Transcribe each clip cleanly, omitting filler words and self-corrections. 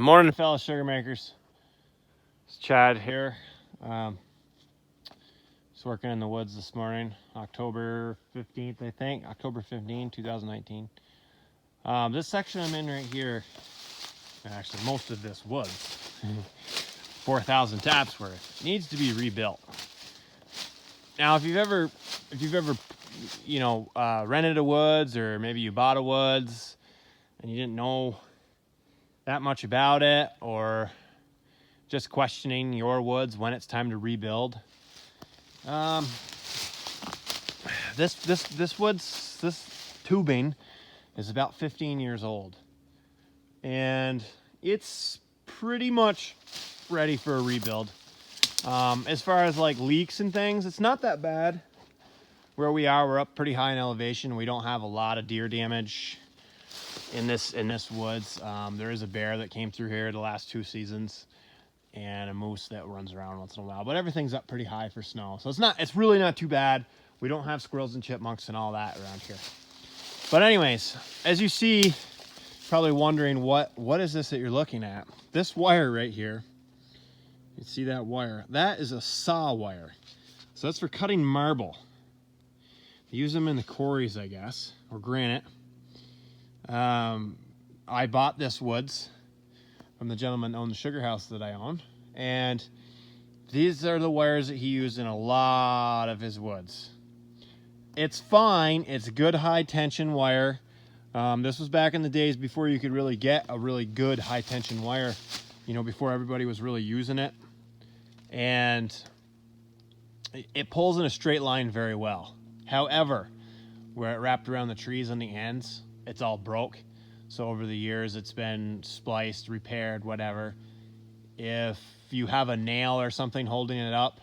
Morning, fellow sugar makers. It's Chad here. Just working in the woods this morning, October 15th, I think. October 15, 2019. This section I'm in right here, actually most of this woods, 4,000 taps worth, needs to be rebuilt. Now, if you've ever, rented a woods, or maybe you bought a woods and you didn't know that much about it, or just questioning your woods when it's time to rebuild. This tubing is about 15 years old, and it's pretty much ready for a rebuild. As far as like leaks and things, it's not that bad. Where we are, we're up pretty high in elevation. We don't have a lot of deer damage in this woods. There is a bear that came through here the last 2 seasons, and a moose that runs around once in a while, but everything's up pretty high for snow, so it's really not too bad. We don't have squirrels and chipmunks and all that around here. But anyways, as you see, probably wondering what is this that you're looking at. This wire right here, you see that wire, that is a saw wire. So that's for cutting marble. They use them in the quarries, I guess, or granite. I bought this woods from the gentleman that owned the sugar house that I own, and these are the wires that he used in a lot of his woods. It's fine. It's good high tension wire. This was back in the days before you could really get a really good high tension wire, before everybody was really using it. And it pulls in a straight line very well. However, where it wrapped around the trees on the ends, it's all broke. So over the years, it's been spliced, repaired, whatever. If you have a nail or something holding it up,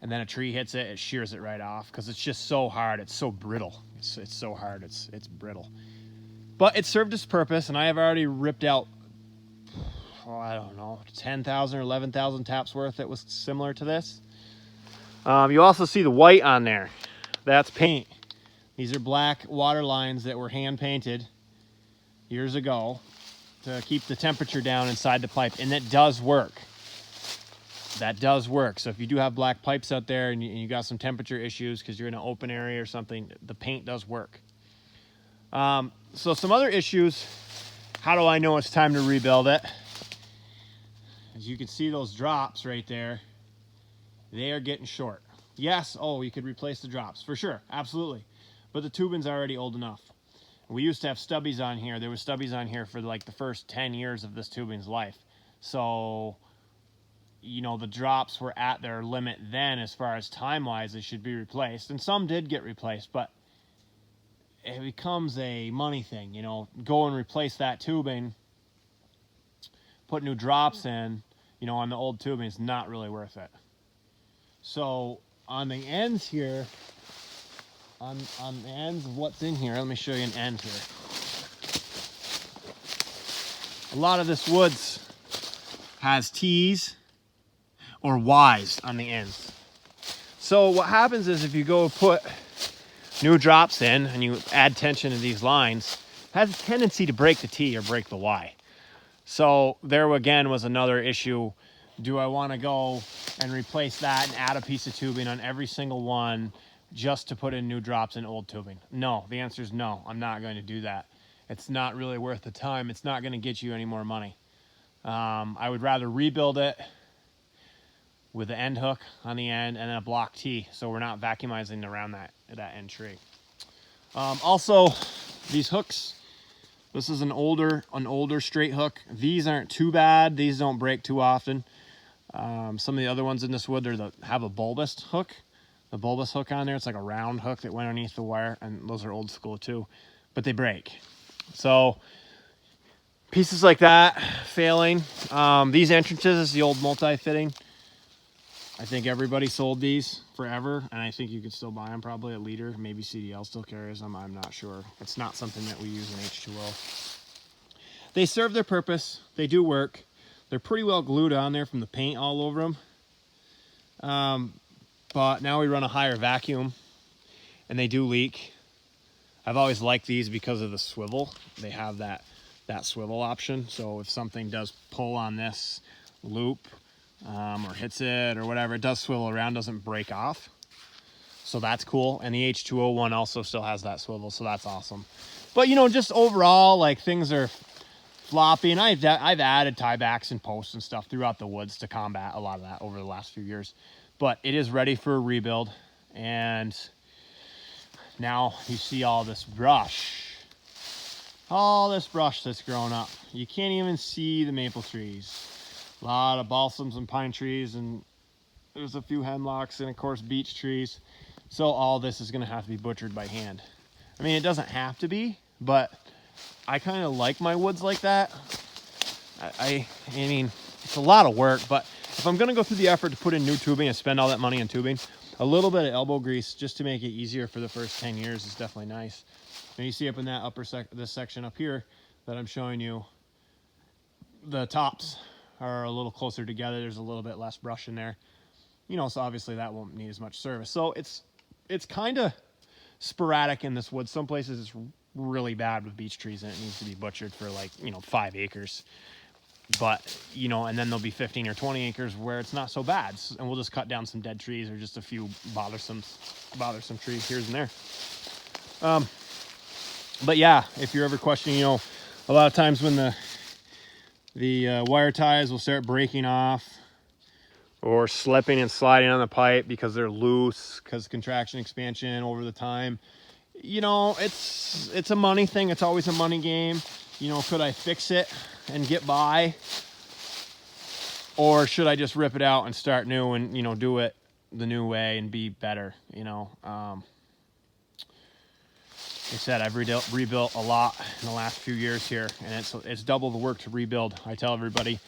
and then a tree hits it, it shears it right off, because it's just so hard. It's so brittle. It's so hard. It's brittle. But it served its purpose, and I have already ripped out, I don't know, 10,000 or 11,000 taps worth that was similar to this. You also see the white on there. That's paint. These are black water lines that were hand painted years ago to keep the temperature down inside the pipe, and that does work. That does work. So if you do have black pipes out there and you got some temperature issues because you're in an open area or something, the paint does work. So some other issues. How do I know it's time to rebuild it? As you can see, those drops right there, they are getting short. Yes, you could replace the drops for sure, absolutely. But the tubing's already old enough. We used to have stubbies on here. There was stubbies on here for like the first 10 years of this tubing's life. So, the drops were at their limit then as far as time-wise. They should be replaced. And some did get replaced, but it becomes a money thing, Go and replace that tubing, put new drops in, on the old tubing is not really worth it. So on the ends here, on the ends of what's in here, let me show you an end here. A lot of this woods has T's or Y's on the ends. So what happens is if you go put new drops in and you add tension to these lines, it has a tendency to break the T or break the Y. So there again was another issue. Do I want to go and replace that and add a piece of tubing on every single one just to put in new drops in old tubing? No, the answer is no. I'm not going to do that. It's not really worth the time. It's not going to get you any more money. I would rather rebuild it with the end hook on the end and then a block T, so we're not vacuumizing around that end tree. Also, these hooks, this is an older straight hook. These aren't too bad. These don't break too often. Some of the other ones in this wood have a bulbous hook. The bulbous hook on there, it's like a round hook that went underneath the wire, and those are old school too, but they break. So pieces like that failing. These entrances is the old multi-fitting. I think everybody sold these forever, and I think you could still buy them probably at Leader. Maybe CDL still carries them. I'm not sure. It's not something that we use in H2O. They serve their purpose. They do work. They're pretty well glued on there from the paint all over them. But now we run a higher vacuum, and they do leak. I've always liked these because of the swivel. They have that that swivel option. So if something does pull on this loop or hits it or whatever, it does swivel around, doesn't break off. So that's cool. And the H2O one also still has that swivel, so that's awesome. But, you know, just overall, like, things are floppy, and I've added tiebacks and posts and stuff throughout the woods to combat a lot of that over the last few years. But it is ready for a rebuild, and now you see all this brush that's grown up. You can't even see the maple trees. A lot of balsams and pine trees, and there's a few hemlocks, and of course beech trees. So all this is going to have to be butchered by hand. I mean, it doesn't have to be, but I kind of like my woods like that. I mean, it's a lot of work, but if I'm going to go through the effort to put in new tubing and spend all that money on tubing, a little bit of elbow grease just to make it easier for the first 10 years is definitely nice. And you see up in that this section up here that I'm showing you, the tops are a little closer together. There's a little bit less brush in there. You know, so obviously that won't need as much service. So it's kind of sporadic in this wood. Some places it's really bad with beech trees and it needs to be butchered for, like, you know, 5 acres. But, you know, and then there'll be 15 or 20 acres where it's not so bad. And we'll just cut down some dead trees or just a few bothersome trees here and there. But yeah, if you're ever questioning, you know, a lot of times when the wire ties will start breaking off or slipping and sliding on the pipe because they're loose, because contraction expansion over the time, you know, it's a money thing. It's always a money game. You know, could I fix it and get by, or should I just rip it out and start new and, you know, do it the new way and be better? You know, like I said, I've rebuilt a lot in the last few years here, and it's double the work to rebuild. I tell everybody,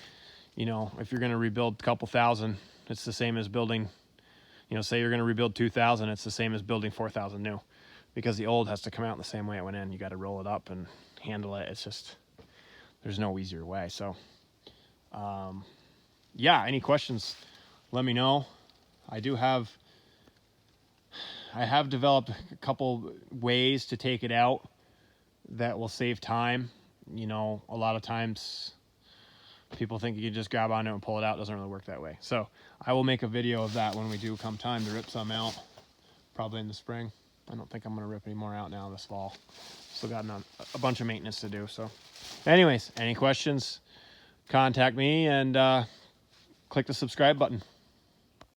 you know, if you're going to rebuild a couple thousand, it's the same as building, you know, say you're going to rebuild 2,000, it's the same as building 4,000 new, because the old has to come out in the same way it went in. You got to roll it up and handle it. It's just, there's no easier way. So, yeah, any questions, let me know. I have developed a couple ways to take it out that will save time. You know, a lot of times people think you can just grab onto it and pull it out. It doesn't really work that way. So I will make a video of that when we do come time to rip some out, probably in the spring. I don't think I'm going to rip any more out now this fall. Still got a bunch of maintenance to do. So anyways, any questions, contact me and click the subscribe button.